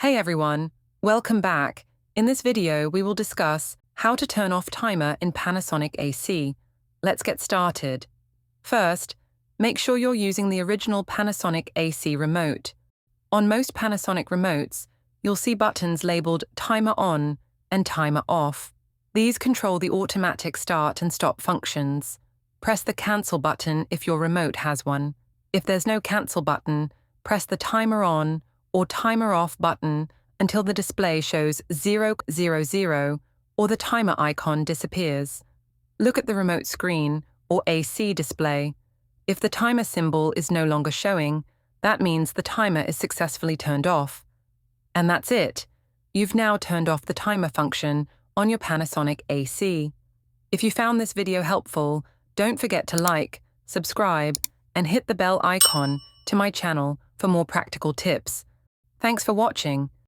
Hey everyone, welcome back. In this video, we will discuss how to turn off timer in Panasonic AC. Let's get started. First, make sure you're using the original Panasonic AC remote. On most Panasonic remotes, you'll see buttons labeled Timer On and Timer Off. These control the automatic start and stop functions. Press the Cancel button if your remote has one. If there's no Cancel button, press the Timer On or Timer Off button until the display shows 000 or the timer icon disappears. Look at the remote screen or AC display. If the timer symbol is no longer showing, that means the timer is successfully turned off. And that's it. You've now turned off the timer function on your Panasonic AC. If you found this video helpful, don't forget to like, subscribe, and hit the bell icon to my channel for more practical tips. Thanks for watching.